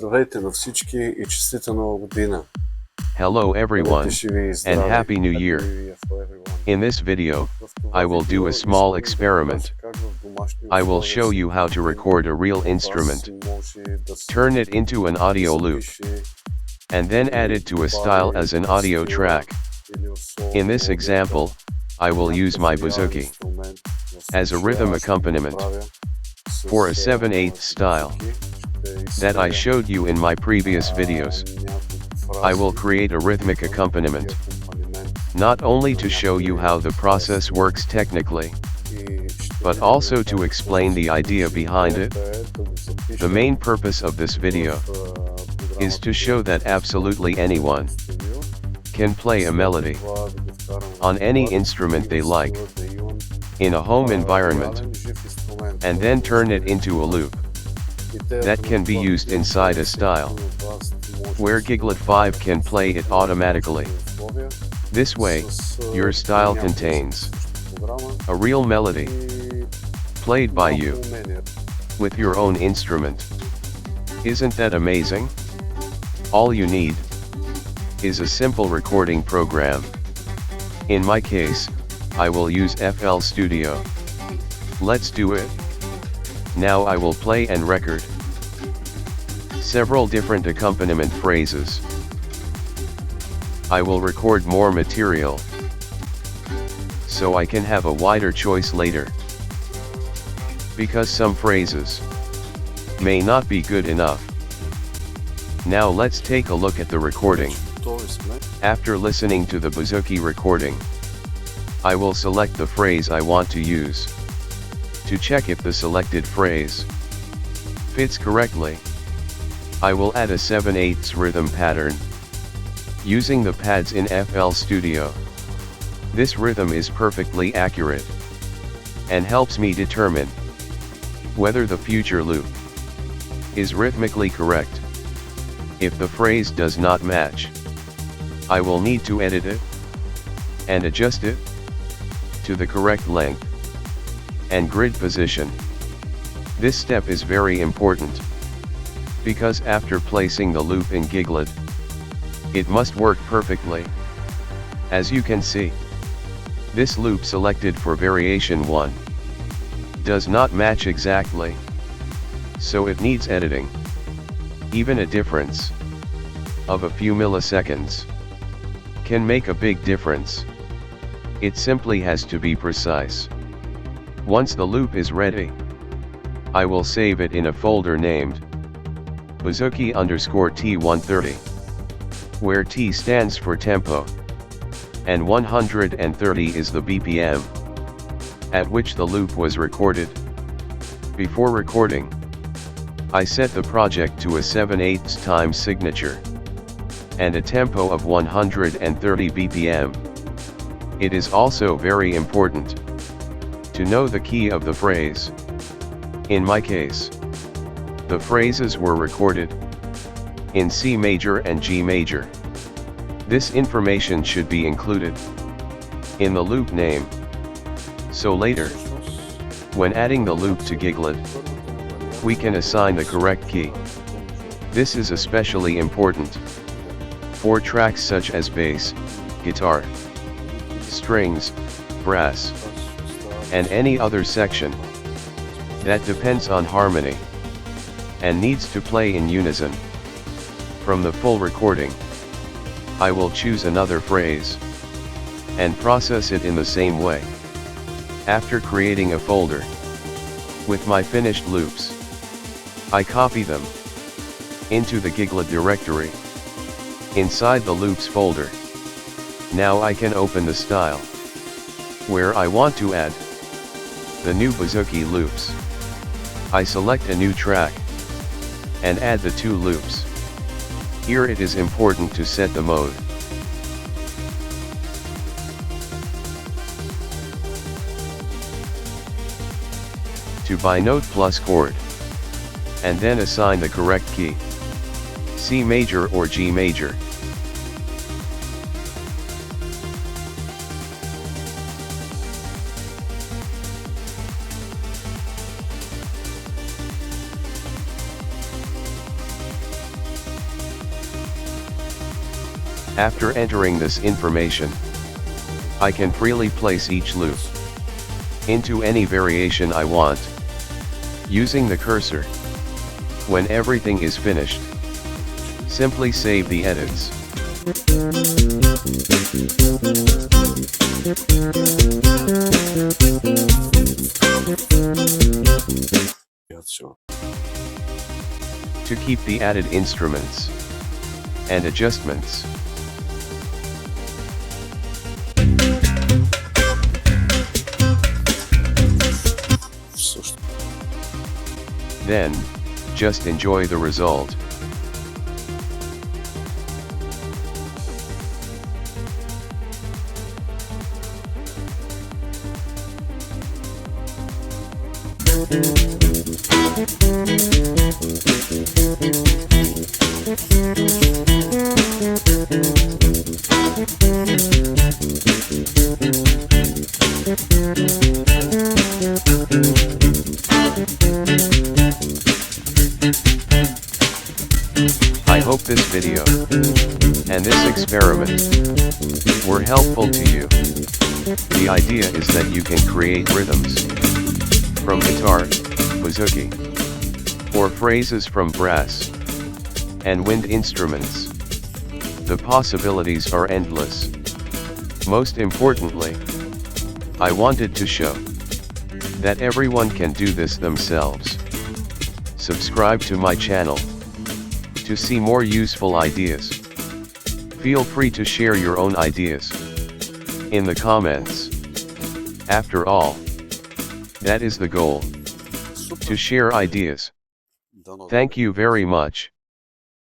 Здравейте на всички и честита нова година. Hello everyone, and Happy New Year. In this video, I will do a small experiment. I will show you how to record a real instrument, turn it into an audio loop, and then add it to a style as an audio track. In this example, I will use my bouzouki as a rhythm accompaniment for a 7/8 style that I showed you in my previous videos. I will create a rhythmic accompaniment, not only to show you how the process works technically, but also to explain the idea behind it. The main purpose of this video is to show that absolutely anyone can play a melody on any instrument they like in a home environment, and then turn it into a loop that can be used inside a style where Giglad 5 can play it automatically. This way, your style contains a real melody played by you with your own instrument. Isn't that amazing? All you need is a simple recording program. In my case, I will use FL Studio. Let's do it. Now I will play and record several different accompaniment phrases. I will record more material so I can have a wider choice later, because some phrases may not be good enough. Now let's take a look at the recording. After listening to the bouzouki recording, I will select the phrase I want to use. To check if the selected phrase fits correctly, I will add a 7/8 rhythm pattern using the pads in FL Studio. This rhythm is perfectly accurate and helps me determine whether the future loop is rhythmically correct. If the phrase does not match, I will need to edit it and adjust it to the correct length and grid position. This step is very important, because after placing the loop in Giglad, it must work perfectly. As you can see, this loop selected for variation 1 does not match exactly, so it needs editing. Even a difference of a few milliseconds can make a big difference. It simply has to be precise. Once the loop is ready, I will save it in a folder named Bouzouki_T130, where T stands for tempo, and 130 is the BPM at which the loop was recorded. Before recording, I set the project to a 7/8 time signature and a tempo of 130 BPM. It is also very important to know the key of the phrase. In my case, the phrases were recorded in C major and G major. This information should be included in the loop name, so later, when adding the loop to Giglad, we can assign the correct key. This is especially important for tracks such as bass, guitar, strings, brass, and any other section that depends on harmony and needs to play in unison. From the full recording, I will choose another phrase and process it in the same way. After creating a folder with my finished loops, I copy them into the Giglad directory inside the loops folder. Now I can open the style where I want to add the new bouzouki loops. I select a new track and add the 2 loops. Here it is important to set the mode to By Note Chord, and then assign the correct key, C major or G major. After entering this information, I can freely place each loop into any variation I want, using the cursor. When everything is finished, simply save the edits. To keep the added instruments and adjustments, then, just enjoy the result. I hope this video and this experiment were helpful to you. The idea is that you can create rhythms from guitar, bouzouki, or phrases from brass and wind instruments. The possibilities are endless. Most importantly, I wanted to show that everyone can do this themselves. Subscribe to my channel to see more useful ideas. Feel free to share your own ideas in the comments. After all, that is the goal, to share ideas. Thank you very much.